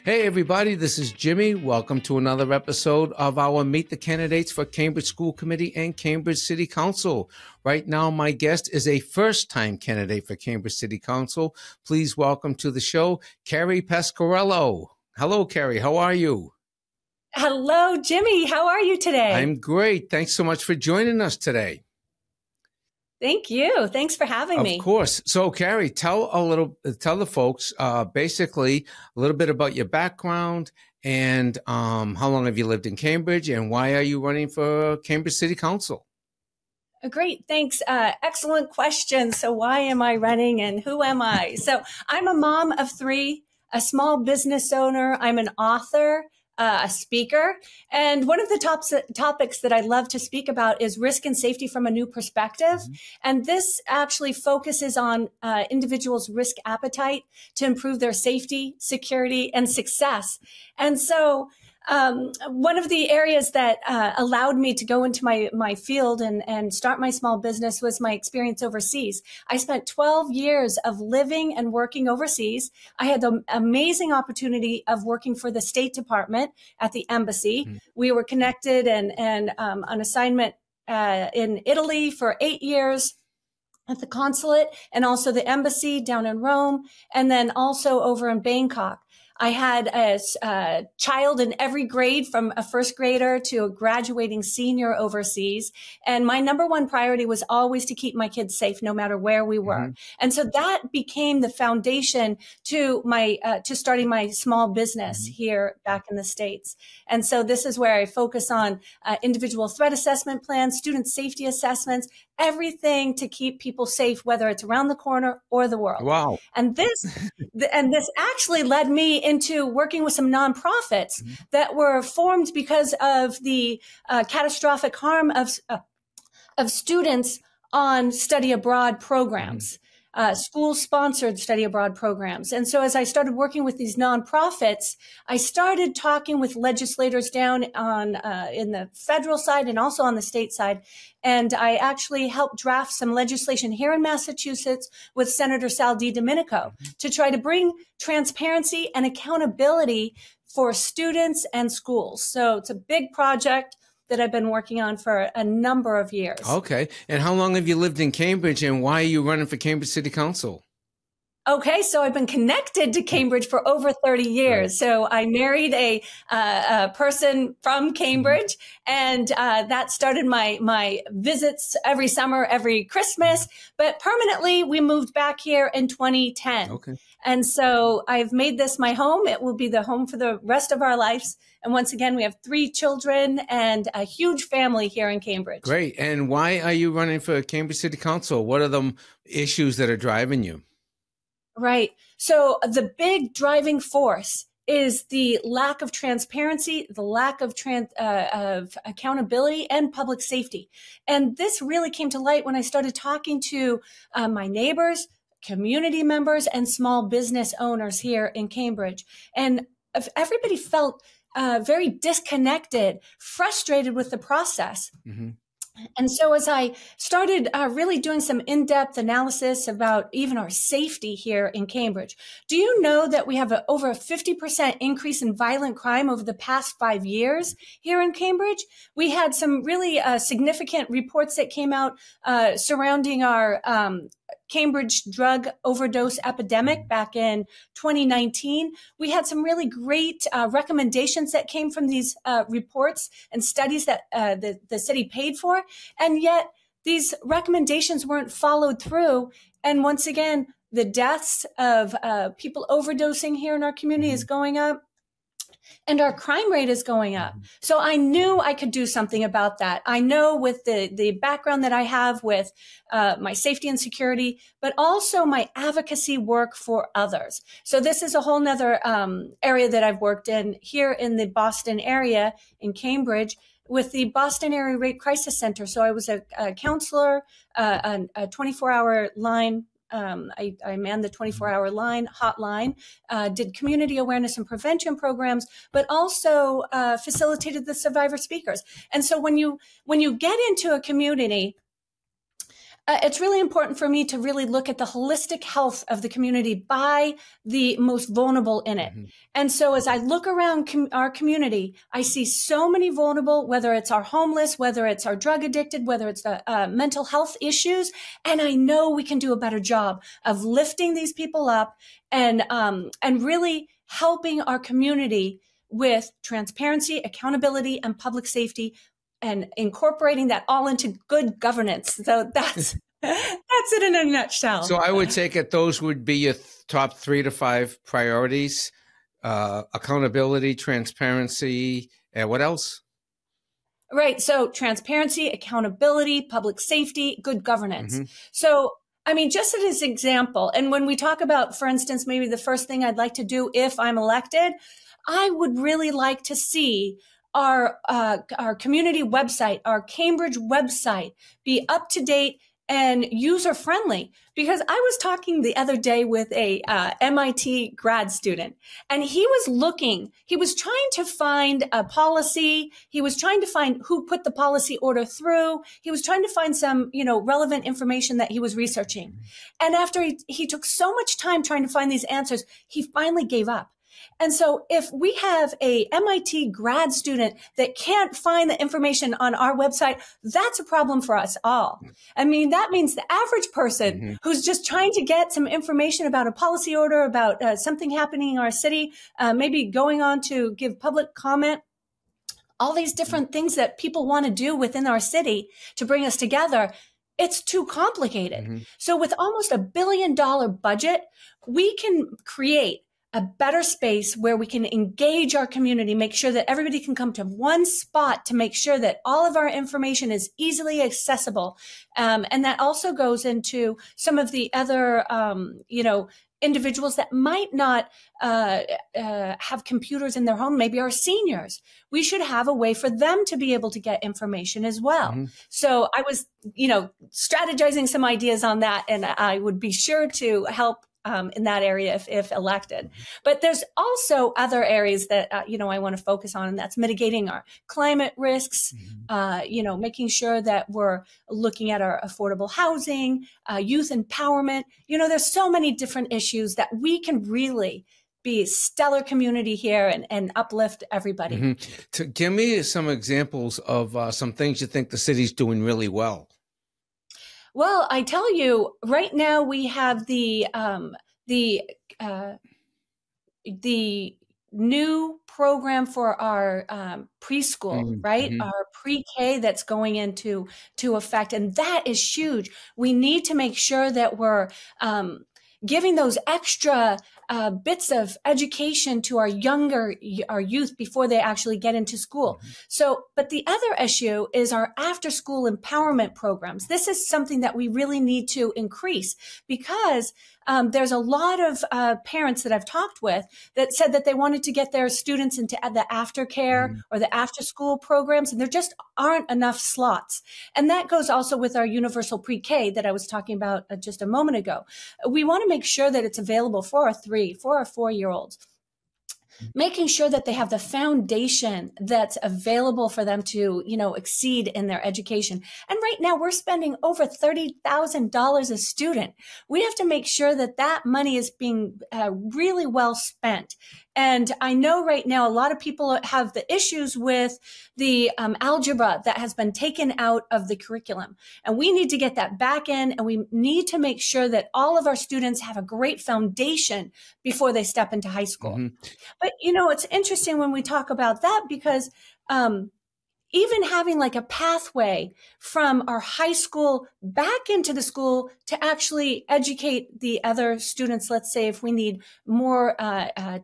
Hey, everybody, this is Jimmy. Welcome to another episode of our Meet the Candidates for Cambridge School Committee and Cambridge City Council. Right now, my guest is a first-time candidate for Cambridge City Council. Please welcome to the show, Carrie Pasquarello. Hello, Carrie. How are you? Hello, Jimmy. How are you today? I'm great. Thanks so much for joining us today. Thank you. Thanks for having me. Of course. So, Carrie, tell the folks basically a little bit about your background and how long have you lived in Cambridge and why are you running for Cambridge City Council? Great. Thanks. Excellent question. So why am I running and who am I? So I'm a mom of three, a small business owner. I'm an author, a speaker. And one of the topics that I love to speak about is risk and safety from a new perspective. Mm-hmm. And this actually focuses on individuals' risk appetite to improve their safety, security, and success. And so one of the areas that allowed me to go into my field and start my small business was my experience overseas. I spent 12 years of living and working overseas. I had the amazing opportunity of working for the State Department at the embassy. Mm-hmm. We were connected and on assignment in Italy for 8 years at the consulate and also the embassy down in Rome, and then also over in Bangkok. I had a child in every grade from a first grader to a graduating senior overseas. And my number one priority was always to keep my kids safe no matter where we were. Mm-hmm. And so that became the foundation to my to starting my small business mm-hmm. here back in the States. And so this is where I focus on individual threat assessment plans, student safety assessments, everything to keep people safe, whether it's around the corner or the world. Wow. And this actually led me into working with some nonprofits mm-hmm. that were formed because of the catastrophic harm of students on study abroad programs. School-sponsored study abroad programs. And so as I started working with these nonprofits, I started talking with legislators down on in the federal side and also on the state side. And I actually helped draft some legislation here in Massachusetts with Senator Sal DiDomenico to try to bring transparency and accountability for students and schools. So it's a big project that I've been working on for a number of years. Okay. And how long have you lived in Cambridge and why are you running for Cambridge City Council? Okay, so I've been connected to Cambridge for over 30 years. Right. So I married a person from Cambridge, and that started my visits every summer, every Christmas. But permanently, we moved back here in 2010. Okay. And so I've made this my home. It will be the home for the rest of our lives. And once again, we have 3 children and a huge family here in Cambridge. Great. And why are you running for Cambridge City Council? What are the issues that are driving you? Right. So the big driving force is the lack of transparency, the lack of accountability and public safety. And this really came to light when I started talking to my neighbors, community members, and small business owners here in Cambridge. And everybody felt very disconnected, frustrated with the process. Mm-hmm. And so as I started really doing some in-depth analysis about even our safety here in Cambridge, do you know that we have over a 50% increase in violent crime over the past 5 years here in Cambridge? We had some really significant reports that came out surrounding our Cambridge drug overdose epidemic back in 2019. We had some really great recommendations that came from these reports and studies that the city paid for. And yet these recommendations weren't followed through. And once again, the deaths of people overdosing here in our community is going up. And our crime rate is going up. So I knew I could do something about that. I know with the background that I have with my safety and security, but also my advocacy work for others. So this is a whole nother area that I've worked in here in the Boston area in Cambridge with the Boston Area Rape Crisis Center. So I was a counselor, a 24-hour line. I manned the 24-hour hotline, did community awareness and prevention programs, but also facilitated the survivor speakers. And so when you get into a community, It's really important for me to really look at the holistic health of the community by the most vulnerable in it. Mm-hmm. And so as I look around our community, I see so many vulnerable, whether it's our homeless, whether it's our drug addicted, whether it's the mental health issues. And I know we can do a better job of lifting these people up and really helping our community with transparency, accountability, and public safety, and incorporating that all into good governance. So that's it in a nutshell. So I would take it those would be your top 3 to 5 priorities: accountability, transparency, and what else? Right. So transparency, accountability, public safety, good governance. Mm-hmm. So, I mean, just as an example, and when we talk about, for instance, maybe the first thing I'd like to do if I'm elected, I would really like to see our community website, our Cambridge website, be up to date and user friendly. Because I was talking the other day with a MIT grad student, and he was trying to find a policy. He was trying to find who put the policy order through. He was trying to find some, relevant information that he was researching. And after he took so much time trying to find these answers, he finally gave up. And so if we have a MIT grad student that can't find the information on our website, that's a problem for us all. I mean, that means the average person who's just trying to get some information about a policy order, about something happening in our city, maybe going on to give public comment, all these different things that people want to do within our city to bring us together. It's too complicated. So with almost $1 billion budget, we can create a better space where we can engage our community, make sure that everybody can come to one spot to make sure that all of our information is easily accessible. And that also goes into some of the other, individuals that might not have computers in their home, maybe our seniors. We should have a way for them to be able to get information as well. So I was, strategizing some ideas on that, and I would be sure to help in that area if elected. But there's also other areas that, I want to focus on, and that's mitigating our climate risks, making sure that we're looking at our affordable housing, youth empowerment. There's so many different issues that we can really be a stellar community here and uplift everybody. To give me some examples of some things you think the city's doing really well. Well, I tell you, right now we have the new program for our preschool, right? Our pre-K that's going into effect, and that is huge. We need to make sure that we're giving those extra bits of education to our youth before they actually get into school. So, but the other issue is our after school empowerment programs. This is something that we really need to increase because there's a lot of parents that I've talked with that said that they wanted to get their students into the aftercare or the after school programs, and there just aren't enough slots. And that goes also with our universal pre-K that I was talking about just a moment ago. We want to make sure that it's available for our 4-year-olds. Making sure that they have the foundation that's available for them to, exceed in their education. And right now we're spending over $30,000 a student. We have to make sure that that money is being really well spent. And I know right now a lot of people have the issues with the algebra that has been taken out of the curriculum. And we need to get that back in, and we need to make sure that all of our students have a great foundation before they step into high school. But, it's interesting when we talk about that because even having like a pathway from our high school back into the school to actually educate the other students. Let's say if we need more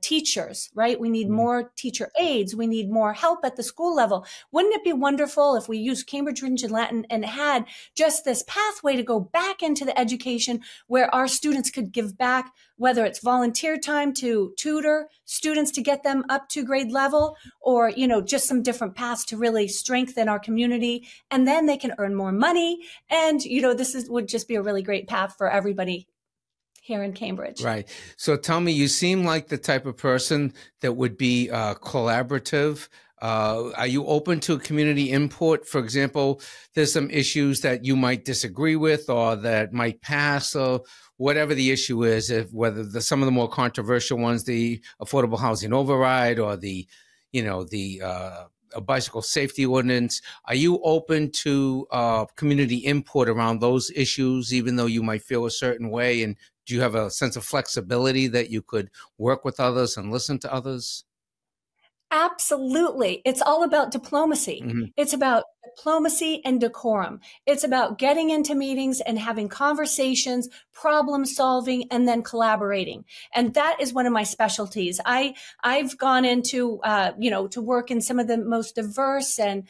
teachers, right? We need more teacher aides. We need more help at the school level. Wouldn't it be wonderful if we used Cambridge Region Latin and had just this pathway to go back into the education where our students could give back, whether it's volunteer time to tutor students to get them up to grade level, or, just some different paths to really strengthen our community, and then they can earn more money. And, would just be a really great path for everybody here in Cambridge. Right. So tell me, you seem like the type of person that would be collaborative, Are you open to community input? For example, there's some issues that you might disagree with or that might pass, or whatever the issue is, whether some of the more controversial ones, the affordable housing override or the a bicycle safety ordinance. Are you open to community input around those issues, even though you might feel a certain way? And do you have a sense of flexibility that you could work with others and listen to others? Absolutely. It's all about diplomacy. Mm-hmm. It's about diplomacy and decorum. It's about getting into meetings and having conversations, problem solving, and then collaborating. And that is one of my specialties. I've gone into, to work in some of the most diverse and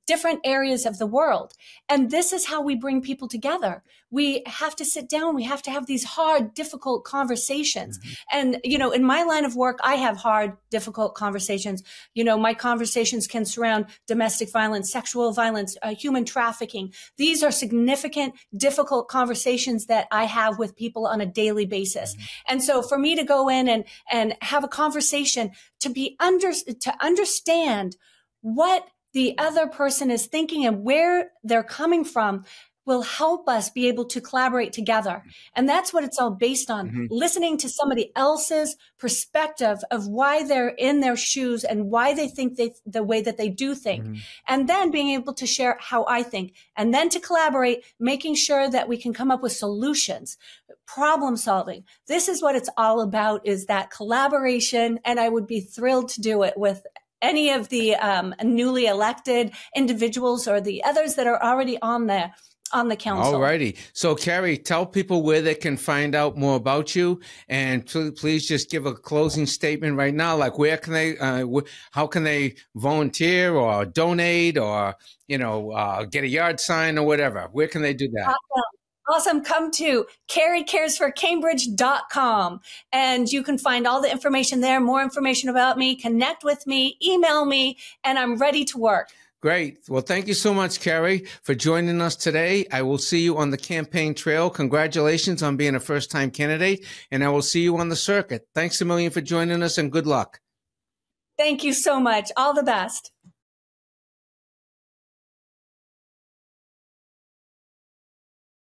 different areas of the world. And this is how we bring people together. We have to sit down. We have to have these hard, difficult conversations. Mm-hmm. And, in my line of work, I have hard, difficult conversations. My conversations can surround domestic violence, sexual violence, human trafficking. These are significant, difficult conversations that I have with people on a daily basis. Mm-hmm. And so for me to go in and have a conversation to understand what the other person is thinking and where they're coming from will help us be able to collaborate together. And that's what it's all based on, mm-hmm. listening to somebody else's perspective of why they're in their shoes and why they think the way that they do think. Mm-hmm. And then being able to share how I think, and then to collaborate, making sure that we can come up with solutions, problem solving. This is what it's all about, is that collaboration. And I would be thrilled to do it with any of the newly elected individuals or the others that are already on the council. All righty. So, Carrie, tell people where they can find out more about you, and please just give a closing statement right now. Like, where can they, how can they volunteer or donate or, get a yard sign or whatever? Where can they do that? Awesome. Come to carriecaresforcambridge.com, and you can find all the information there, more information about me, connect with me, email me, and I'm ready to work. Great. Well, thank you so much, Carrie, for joining us today. I will see you on the campaign trail. Congratulations on being a first-time candidate, and I will see you on the circuit. Thanks a million for joining us, and good luck. Thank you so much. All the best.